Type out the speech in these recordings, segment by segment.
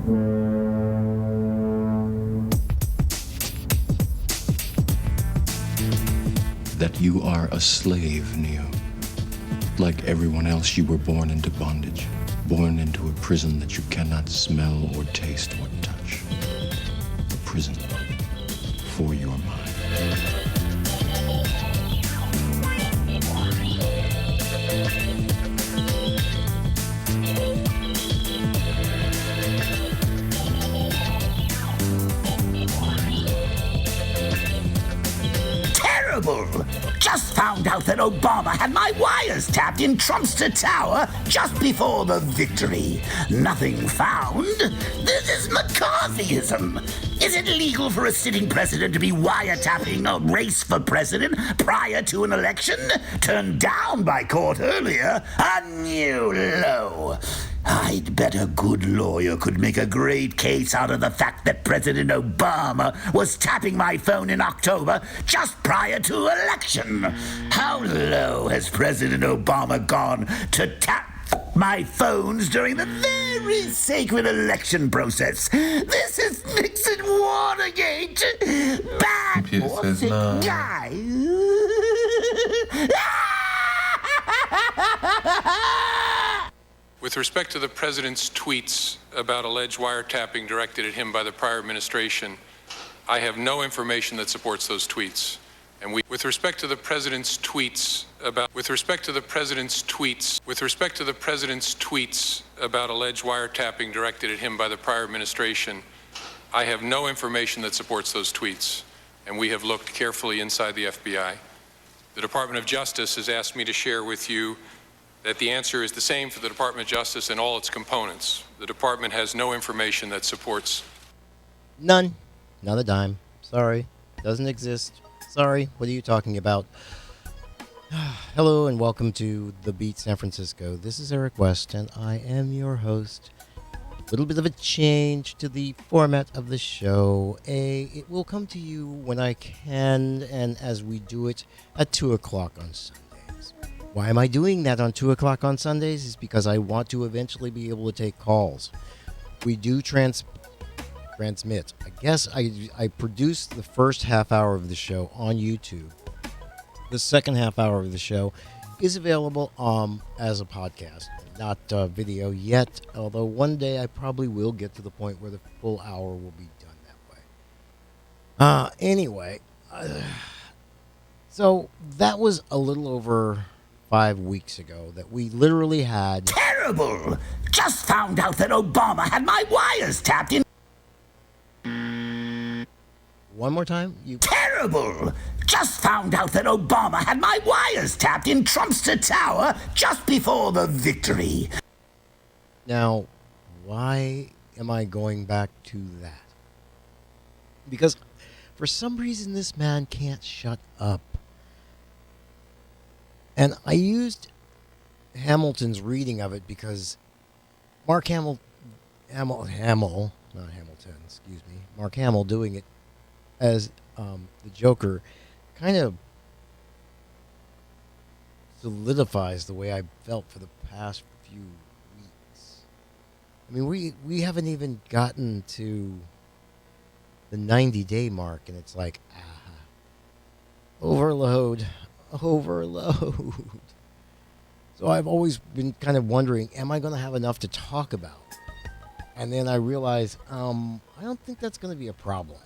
That you are a slave, Neo. Like everyone else, you were born into bondage, born into a prison that you cannot smell or taste or touch. A prison for your mind. Just found out that Obama had my wires tapped in Trumpster Tower just before the victory. Nothing found. This is McCarthyism. Is it legal for a sitting president to be wiretapping a race for president prior to an election? Turned down by court earlier. A new low. I'd bet a good lawyer could make a great case out of the fact that President Obama was tapping my phone in October just prior to election. How low has President Obama gone to tap my phones during the very sacred election process? This is Nixon Watergate. Bad says no. guy. With respect to the president's tweets about alleged wiretapping directed at him by the prior administration, I have no information that supports those tweets. And with respect to the president's tweets about alleged wiretapping directed at him by the prior administration, I have no information that supports those tweets. And we have looked carefully inside the FBI. The Department of Justice has asked me to share with you that the answer is the same for the Department of Justice and all its components. The department has no information that supports. None. Not a dime. Sorry. Doesn't exist. Sorry. What are you talking about? Hello and welcome to The Beat San Francisco. This is Arick West and I am your host. A little bit of a change to the format of the show. It will come to you when I can and as we do it at 2 o'clock on Sundays. Why am I doing that on 2 o'clock on Sundays? Is because I want to eventually be able to take calls. We do transmit. I guess I produce the first half hour of the show on YouTube. The second half hour of the show is available as a podcast, not video yet, although one day I probably will get to the point where the full hour will be done that way. Anyway, so that was a little over 5 weeks ago that we literally had... Terrible! Just found out that Obama had my wires tapped in... One more time? Terrible! Just found out that Obama had my wires tapped in Trumpster Tower just before the victory. Now, why am I going back to that? Because for some reason this man can't shut up. And I used Hamilton's reading of it because Mark Hamill, not Hamilton, excuse me, Mark Hamill doing it as the Joker kind of solidifies the way I felt for the past few weeks. I mean, we haven't even gotten to the 90-day mark, and it's like, overload. So I've always been kind of wondering, am I going to have enough to talk about? And then I realized, I don't think that's going to be a problem.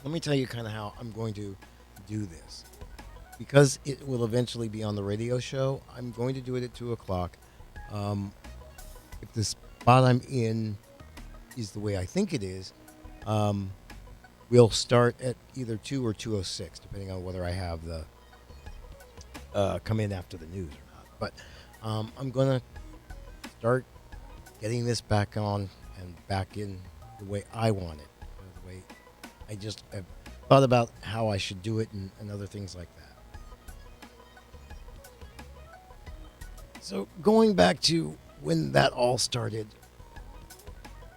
Let me tell you kind of how I'm going to do this. Because it will eventually be on the radio show, I'm going to do it at 2 o'clock. If the spot I'm in is the way I think it is, we'll start at either 2 or 2:06, depending on whether I have the come in after the news or not. But I'm going to start getting this back on and back in the way I want it. The way I've thought about how I should do it and other things like that. So going back to when that all started,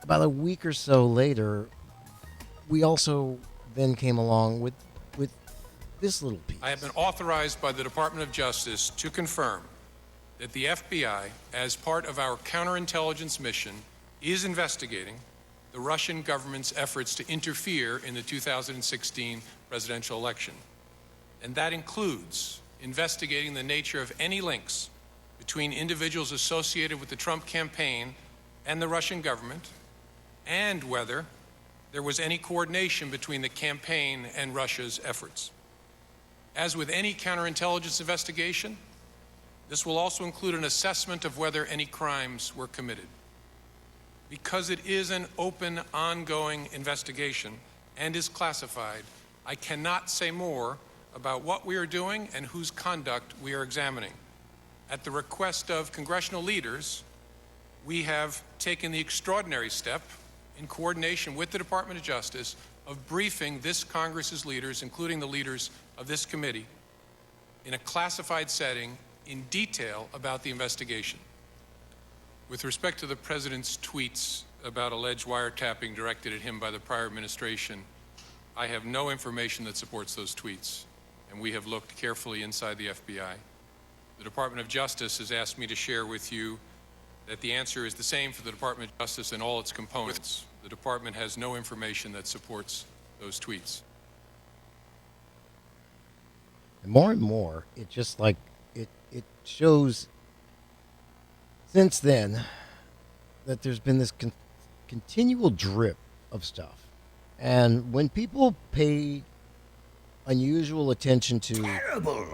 about a week or so later, we also then came along with this little piece. I have been authorized by the Department of Justice to confirm that the FBI, as part of our counterintelligence mission, is investigating the Russian government's efforts to interfere in the 2016 presidential election. And that includes investigating the nature of any links between individuals associated with the Trump campaign and the Russian government, and whether there was any coordination between the campaign and Russia's efforts. As with any counterintelligence investigation, this will also include an assessment of whether any crimes were committed. Because it is an open, ongoing investigation and is classified, I cannot say more about what we are doing and whose conduct we are examining. At the request of congressional leaders, we have taken the extraordinary step, in coordination with the Department of Justice, of briefing this Congress's leaders, including the leaders of this committee, in a classified setting in detail about the investigation. With respect to the President's tweets about alleged wiretapping directed at him by the prior administration, I have no information that supports those tweets, and we have looked carefully inside the FBI. The Department of Justice has asked me to share with you that the answer is the same for the Department of Justice and all its components. The Department has no information that supports those tweets. And more, it just like, it shows since then that there's been this continual drip of stuff. And when people pay unusual attention to...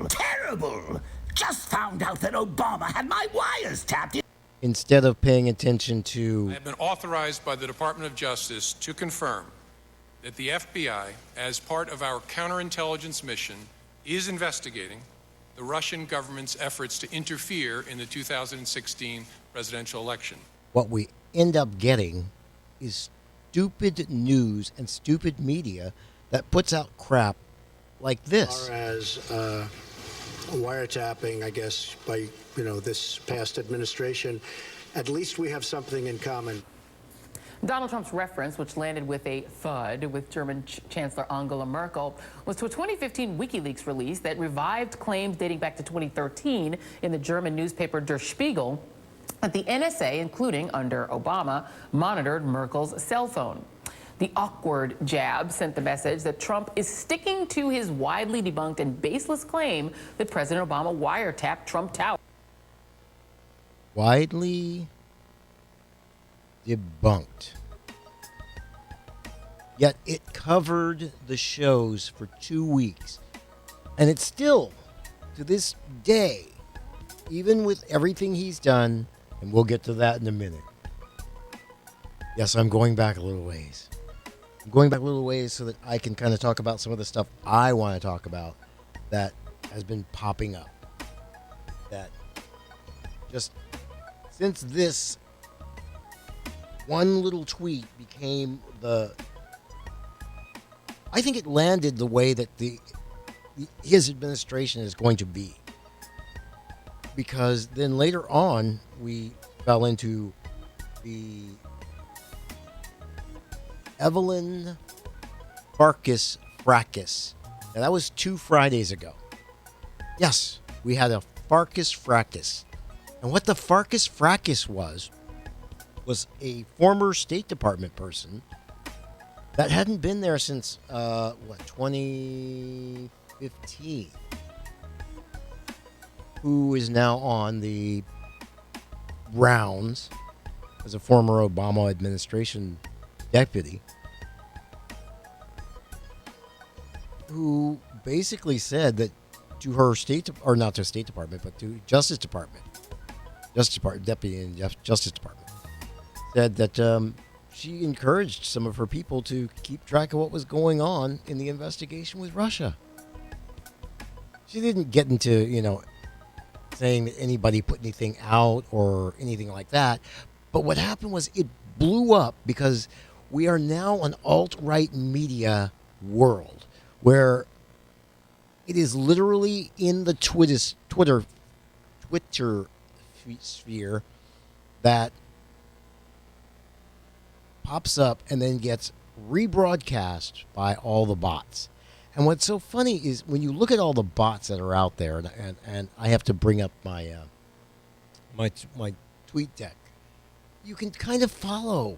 Terrible! Just found out that Obama had my wires tapped. Instead of paying attention to... I have been authorized by the Department of Justice to confirm that the FBI, as part of our counterintelligence mission, is investigating the Russian government's efforts to interfere in the 2016 presidential election. What we end up getting is stupid news and stupid media that puts out crap like this. As wiretapping, I guess, by this past administration, at least we have something in common. Donald Trump's reference, which landed with a thud with German Chancellor Angela Merkel, was to a 2015 WikiLeaks release that revived claims dating back to 2013 in the German newspaper Der Spiegel that the NSA, including under Obama, monitored Merkel's cell phone. The awkward jab sent the message that Trump is sticking to his widely debunked and baseless claim that President Obama wiretapped Trump Tower. Widely debunked. Yet it covered the shows for 2 weeks. And it's still, to this day, even with everything he's done, and we'll get to that in a minute. Yes, I'm going back a little ways. I'm going back a little ways so that I can kind of talk about some of the stuff I want to talk about that has been popping up. That just since this one little tweet became I think it landed the way that his administration is going to be. Because then later on, we fell into the Evelyn Farkas fracas. Now, that was 2 Fridays ago. Yes, we had a Farkas fracas. And what the Farkas fracas was a former State Department person that hadn't been there since, 2015. Who is now on the rounds as a former Obama administration deputy, who basically said that to her not to State Department, but to Justice Department, deputy in Justice Department, said that she encouraged some of her people to keep track of what was going on in the investigation with Russia. She didn't get into, saying that anybody put anything out or anything like that. But what happened was it blew up because we are now an alt-right media world where it is literally in the Twitter sphere that pops up and then gets rebroadcast by all the bots. And what's so funny is when you look at all the bots that are out there, and I have to bring up my my tweet deck. you can kind of follow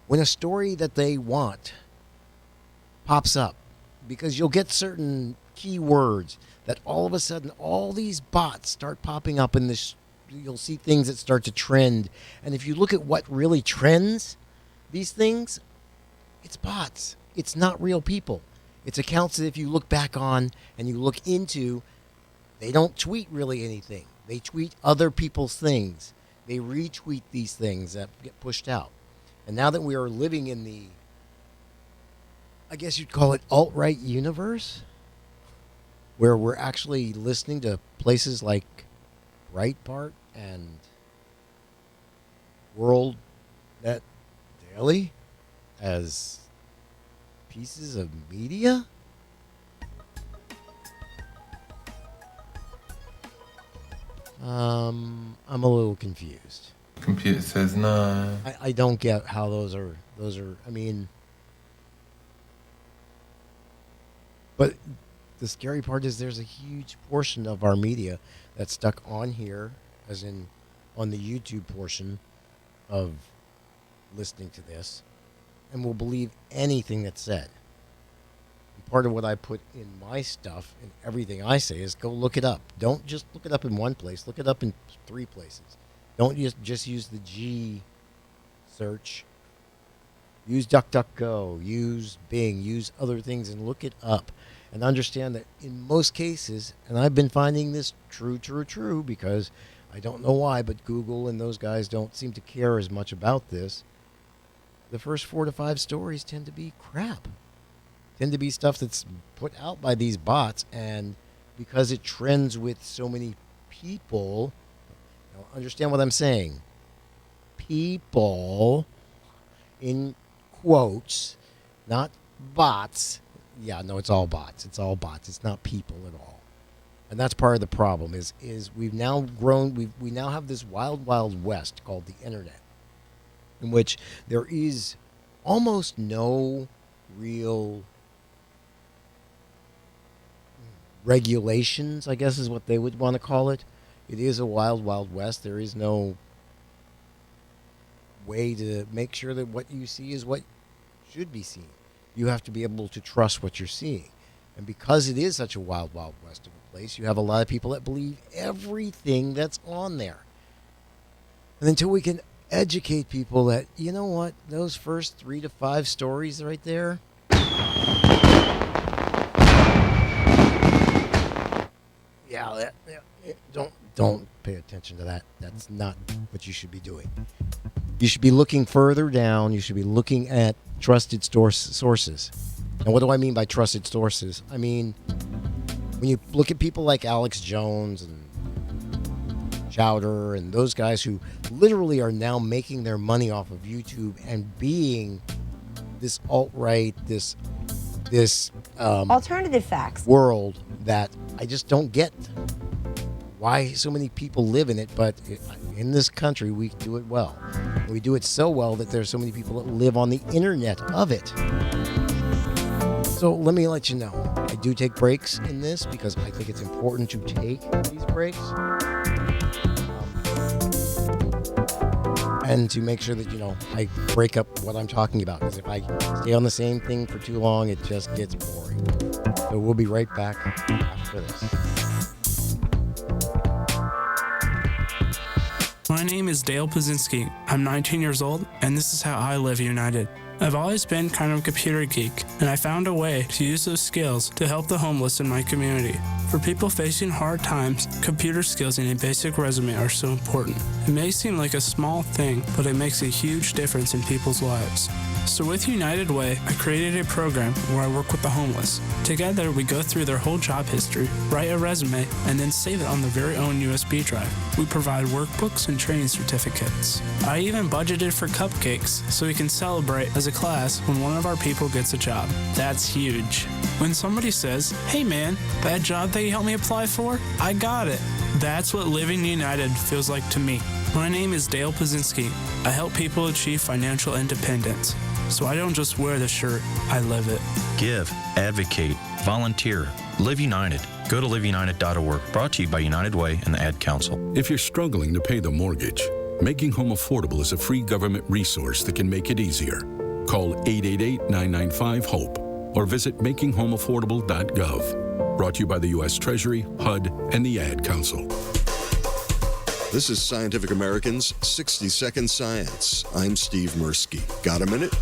when a story that they want pops up, because you'll get certain keywords that all of a sudden all these bots start popping up in this. You'll see things that start to trend, and if you look at what really trends these things, it's bots. It's not real people. It's accounts that if you look back on and you look into, they don't tweet really anything. They tweet other people's things. They retweet these things that get pushed out. And now that we are living in the, I guess you'd call it alt-right universe, where we're actually listening to places like Breitbart and World Net Daily as pieces of media? I'm a little confused. Computer says no. I don't get how those are, I mean, but the scary part is there's a huge portion of our media that's stuck on here, as in on the YouTube portion of listening to this, and will believe anything that's said. And part of what I put in my stuff and everything I say is go look it up. Don't just look it up in one place. Look it up in 3 places. Don't just use the G search. Use DuckDuckGo. Use Bing. Use other things and look it up. And understand that in most cases, and I've been finding this true, because I don't know why, but Google and those guys don't seem to care as much about this. The first 4 to 5 stories tend to be crap. Tend to be stuff that's put out by these bots, and because it trends with so many people, now understand what I'm saying. People, in quotes, not bots. Yeah, no, it's all bots. It's all bots. It's not people at all. And that's part of the problem is we've now grown, we now have this wild, wild west called the internet, in which there is almost no real regulations, I guess is what they would want to call it. It is a wild, wild west. There is no way to make sure that what you see is what should be seen. You have to be able to trust what you're seeing. And because it is such a wild, wild west of a place, you have a lot of people that believe everything that's on there. And until we can educate people that, you know what, those first 3 to 5 stories right there, don't pay attention to that. That's not what you should be doing. You should be looking further down. You should be looking at trusted sources. And what do I mean by trusted sources? I mean, when you look at people like Alex Jones and Chowder and those guys who literally are now making their money off of YouTube and being this alt-right, this alternative facts world that I just don't get why so many people live in it, but in this country we do it well. We do it so well that there's so many people that live on the internet of it. So let me let you know, I do take breaks in this because I think it's important to take these breaks. And to make sure that, I break up what I'm talking about. Because if I stay on the same thing for too long, it just gets boring. So we'll be right back after this. My name is Dale Pazinski. I'm 19 years old, and this is how I live united. I've always been kind of a computer geek, and I found a way to use those skills to help the homeless in my community. For people facing hard times, computer skills and a basic resume are so important. It may seem like a small thing, but it makes a huge difference in people's lives. So with United Way, I created a program where I work with the homeless. Together, we go through their whole job history, write a resume, and then save it on their very own USB drive. We provide workbooks and training certificates. I even budgeted for cupcakes so we can celebrate as a class when one of our people gets a job. That's huge. When somebody says, "Hey man, that job that you helped me apply for, I got it." That's what living united feels like to me. My name is Dale Pazinski. I help people achieve financial independence. So I don't just wear the shirt, I live it. Give, advocate, volunteer, Live United. Go to liveunited.org. Brought to you by United Way and the Ad Council. If you're struggling to pay the mortgage, Making Home Affordable is a free government resource that can make it easier. Call 888-995-HOPE or visit makinghomeaffordable.gov. Brought to you by the U.S. Treasury, HUD, and the Ad Council. This is Scientific American's 60-Second Science. I'm Steve Mirsky. Got a minute?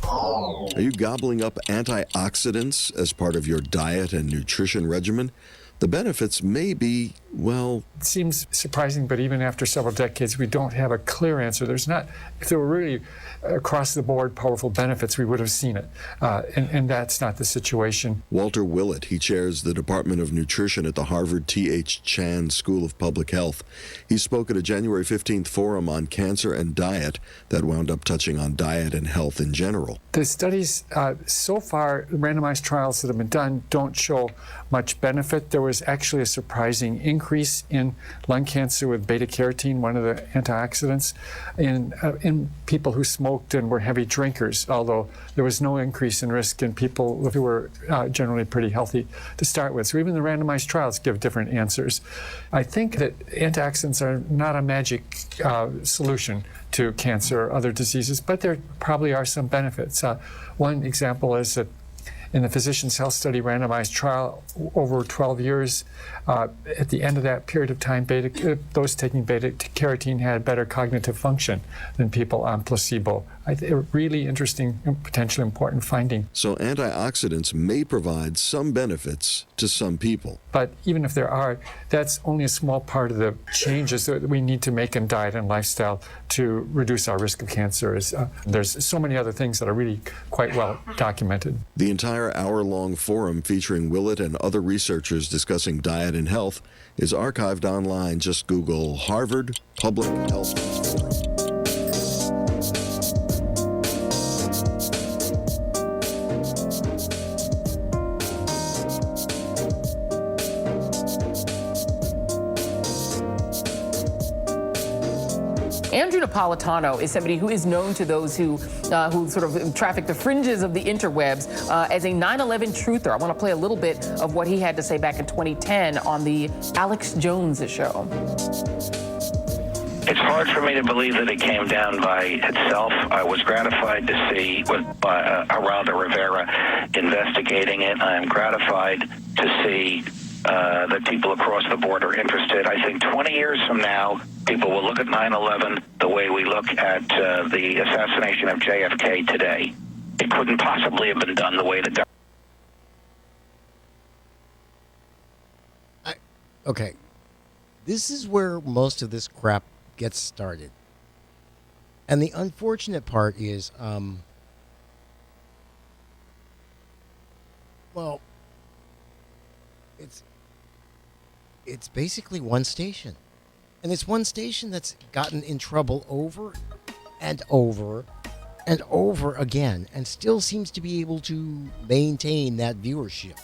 Are you gobbling up antioxidants as part of your diet and nutrition regimen? The benefits may be, well... It seems surprising, but even after several decades, we don't have a clear answer. There's not, if there were really across-the-board powerful benefits, we would have seen it. And that's not the situation. Walter Willett, he chairs the Department of Nutrition at the Harvard T.H. Chan School of Public Health. He spoke at a January 15th forum on cancer and diet that wound up touching on diet and health in general. The studies so far, the randomized trials that have been done, don't show much benefit. There was actually a surprising increase in lung cancer with beta-carotene, one of the antioxidants, in people who smoked and were heavy drinkers, although there was no increase in risk in people who were generally pretty healthy to start with. So even the randomized trials give different answers. I think that antioxidants are not a magic solution to cancer or other diseases, but there probably are some benefits. One example is that in the Physicians' Health Study randomized trial over 12 years, at the end of that period of time, those taking beta-carotene had better cognitive function than people on placebo. A really interesting and potentially important finding. So antioxidants may provide some benefits to some people. But even if there are, that's only a small part of the changes that we need to make in diet and lifestyle to reduce our risk of cancer. There's so many other things that are really quite well documented. The entire hour-long forum featuring Willett and other researchers discussing diet and health is archived online. Just Google Harvard Public Health Forum. Andrew Napolitano is somebody who is known to those who sort of traffic the fringes of the interwebs as a 9/11 truther. I want to play a little bit of what he had to say back in 2010 on the Alex Jones show. It's hard for me to believe that it came down by itself. I was gratified to see Geraldo Rivera investigating it. I am gratified to see that people across the board are interested. I think 20 years from now, people will look at 9/11 the way we look at the assassination of JFK today. It couldn't possibly have been done the way the government... Okay. This is where most of this crap gets started. And the unfortunate part is, well, it's basically one station. And it's one station that's gotten in trouble over and over and over again and still seems to be able to maintain that viewership.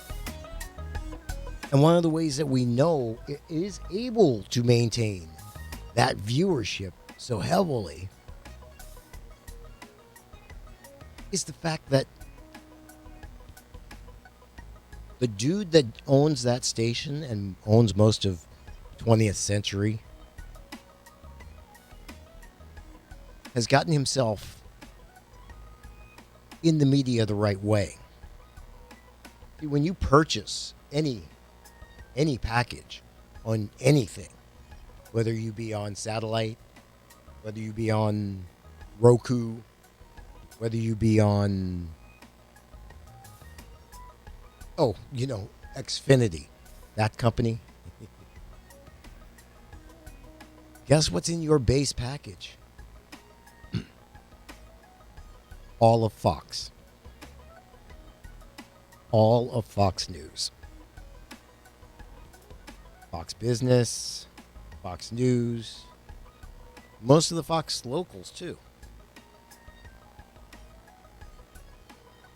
And one of the ways that we know it is able to maintain that viewership so heavily is the fact that the dude that owns that station and owns most of 20th century has gotten himself in the media the right way. When you purchase any package on anything, whether you be on satellite, whether you be on Roku, whether you be on, Xfinity, that company. Guess what's in your base package? All of Fox. All of Fox News. Fox Business, Fox News, most of the Fox locals too.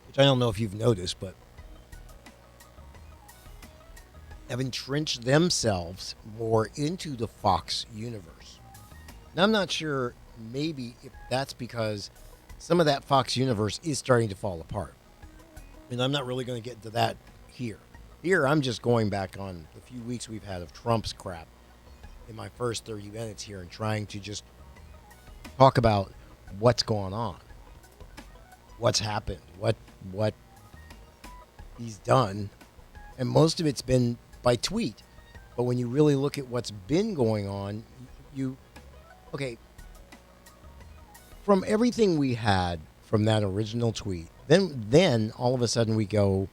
Which I don't know if you've noticed, but have entrenched themselves more into the Fox universe. Now, I'm not sure maybe if that's because some of that Fox universe is starting to fall apart. And I'm not really going to get into that here. Here, I'm just going back on the few weeks we've had of Trump's crap in my first 30 minutes here and trying to just talk about what's going on, what's happened, what he's done, and most of it's been by tweet. But when you really look at what's been going on, from everything we had from that original tweet, then all of a sudden we go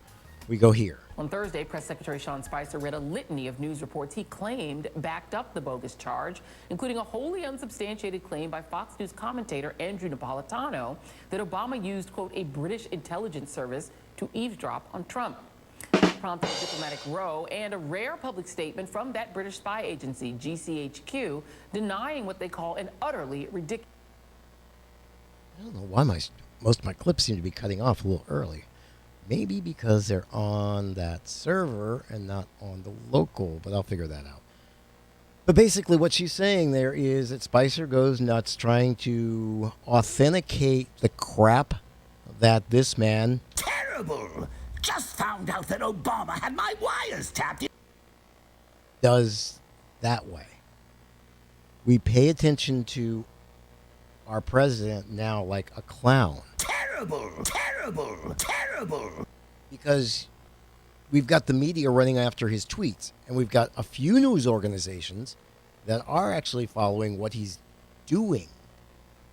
here. On Thursday, Press Secretary Sean Spicer read a litany of news reports he claimed backed up the bogus charge, including a wholly unsubstantiated claim by Fox News commentator Andrew Napolitano that Obama used, quote, a British intelligence service to eavesdrop on Trump. Prompted a diplomatic row and a rare public statement from that British spy agency, GCHQ, denying what they call an utterly ridiculous. I don't know why most of my clips seem to be cutting off a little early. Maybe because they're on that server and not on the local, but I'll figure that out. But basically what she's saying there is that Spicer goes nuts trying to authenticate the crap that this man... Terrible! Just found out that Obama had my wires tapped. ...does that way. We pay attention to our president now like a clown. Terrible, terrible, terrible. Because we've got the media running after his tweets, and we've got a few news organizations that are actually following what he's doing.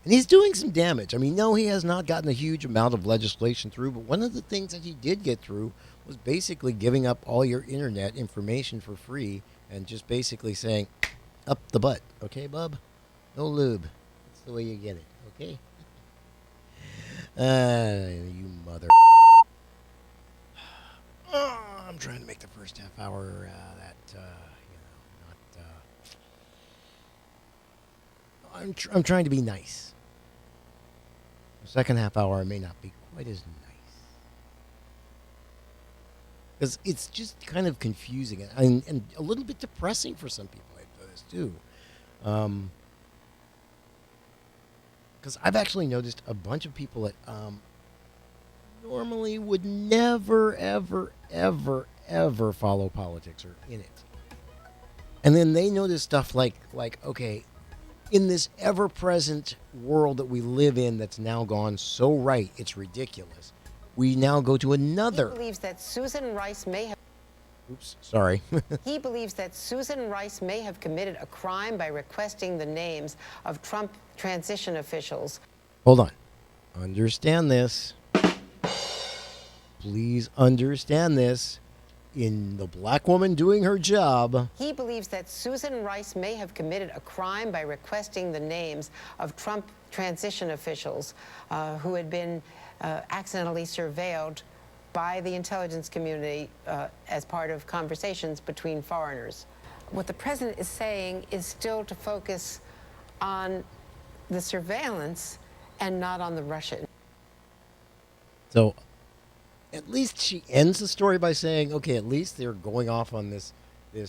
And he's doing some damage. I mean, no, he has not gotten a huge amount of legislation through, but one of the things that he did get through was basically giving up all your internet information for free and just basically saying, up the butt. Okay, bub? No lube. That's the way you get it. Okay? You mother... I'm trying to make the first half hour I'm trying to be nice. The second half hour may not be quite as nice. Because it's just kind of confusing and a little bit depressing for some people, I've noticed, too. Because I've actually noticed a bunch of people that normally would never, ever, ever, ever follow politics or in it. And then they notice stuff like okay, in this ever-present world that we live in that's now gone so right, it's ridiculous. We now go to another... He believes that Susan Rice may have... Oops, sorry. He believes that Susan Rice may have committed a crime by requesting the names of Trump transition officials. Hold on. Understand this. Please understand this. In the black woman doing her job... He believes that Susan Rice may have committed a crime by requesting the names of Trump transition officials who had been accidentally surveilled by the intelligence community as part of conversations between foreigners. What the president is saying is still to focus on the surveillance and not on the Russian. So, at least she ends the story by saying, okay, at least they're going off on this. Yeah,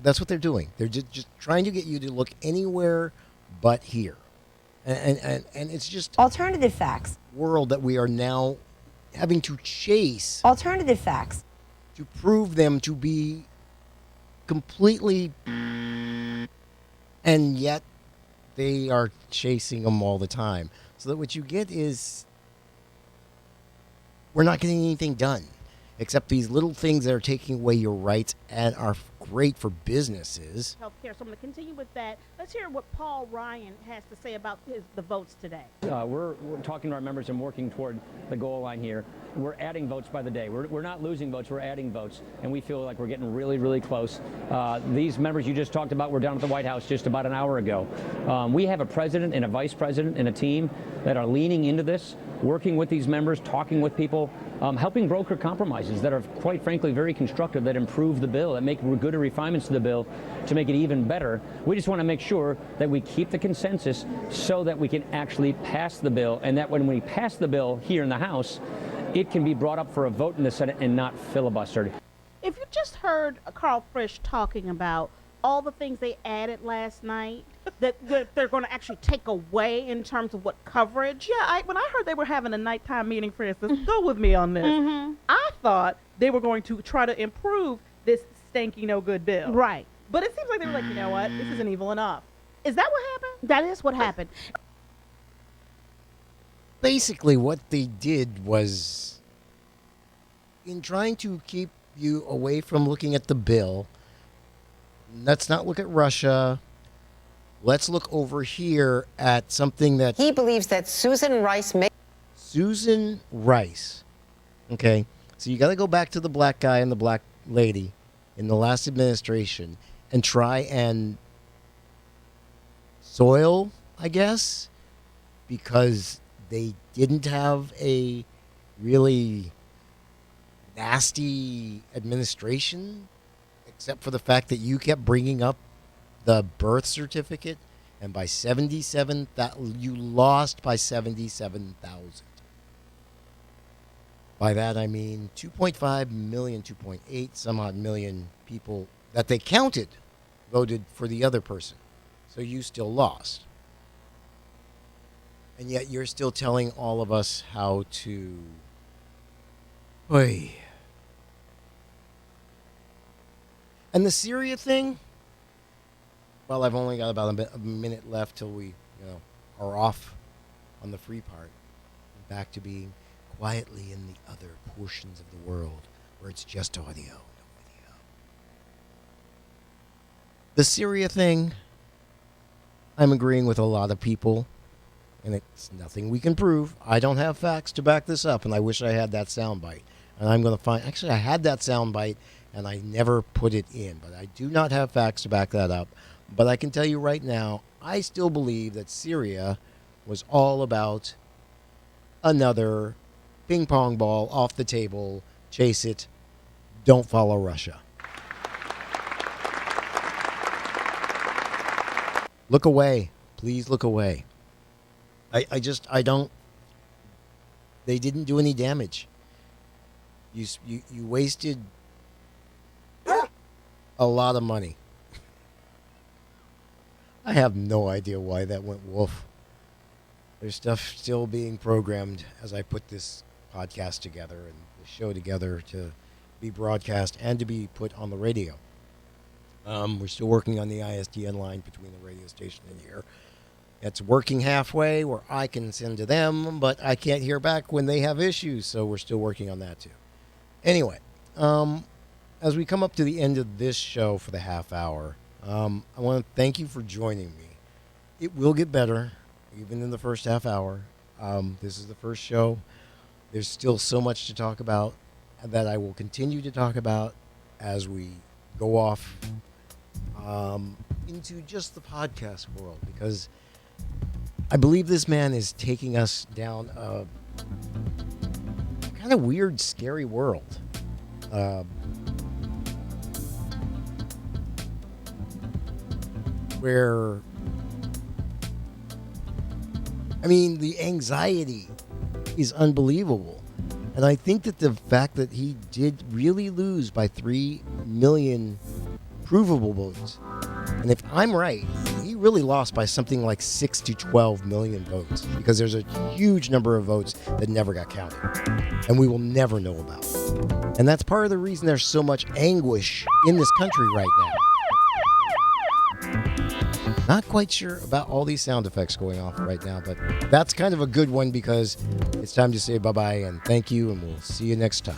that's what they're doing. They're just trying to get you to look anywhere but here. And it's just alternative facts. World that we are now having to chase alternative facts to prove them to be completely, and yet they are chasing them all the time. So that what you get is we're not getting anything done except these little things that are taking away your rights and are great for businesses. Healthcare. So I'm going to continue with that. Let's hear what Paul Ryan has to say about the votes today. We're talking to our members and working toward the goal line here. We're adding votes by the day. We're not losing votes, we're adding votes, and we feel like we're getting really, really close. These members you just talked about were down at the White House just about an hour ago. We have a president and a vice president and a team that are leaning into this, working with these members, talking with people, helping broker compromises that are, quite frankly, very constructive, that improve the bill, that make good refinements to the bill to make it even better. We just want to make sure that we keep the consensus so that we can actually pass the bill, and that when we pass the bill here in the House, it can be brought up for a vote in the Senate and not filibustered. If you just heard Carl Frisch talking about all the things they added last night that they're going to actually take away in terms of what coverage. Yeah, when I heard they were having a nighttime meeting, for instance, go with me on this. I thought they were going to try to improve this stanky, no good bill. Right. But it seems like they were like, you know what? This isn't evil enough. Is that what happened? That is what happened. Basically, what they did was, in trying to keep you away from looking at the bill, let's not look at Russia. Let's look over here at something that He believes that Susan Rice may. Susan Rice. Okay, so you got to go back to the black guy and the black lady in the last administration and try and soil, I guess, because they didn't have a really nasty administration, except for the fact that you kept bringing up the birth certificate, and by 77, that you lost by 77,000. By that I mean 2.5 million, 2.8 some odd million people that they counted voted for the other person. So you still lost. And yet you're still telling all of us how to... Oy. And the Syria thing? Well, I've only got about a minute left till we, are off on the free part. And back to being quietly in the other portions of the world where it's just audio, no video. The Syria thing, I'm agreeing with a lot of people, and it's nothing we can prove. I don't have facts to back this up, and I wish I had that soundbite. And I'm going to find... Actually, I had that soundbite, and I never put it in, but I do not have facts to back that up. But I can tell you right now, I still believe that Syria was all about another ping pong ball off the table, chase it, don't follow Russia. Look away. Please look away. I don't... They didn't do any damage. You wasted a lot of money. I have no idea why that went woof. There's stuff still being programmed as I put this podcast together and the show together to be broadcast and to be put on the radio. We're still working on the ISDN line between the radio station and here. It's working halfway where I can send to them, but I can't hear back when they have issues, so we're still working on that too. Anyway, as we come up to the end of this show for the half hour, I want to thank you for joining me. It will get better, even in the first half hour. This is the first show. There's still so much to talk about that I will continue to talk about as we go off into just the podcast world, because I believe this man is taking us down a kind of weird, scary world. Where, I mean, the anxiety is unbelievable. And I think that the fact that he did really lose by 3 million provable votes, and if I'm right, he really lost by something like 6 to 12 million votes, because there's a huge number of votes that never got counted and we will never know about. And that's part of the reason there's so much anguish in this country right now. Not quite sure about all these sound effects going off right now, but that's kind of a good one, because it's time to say bye-bye and thank you, and we'll see you next time.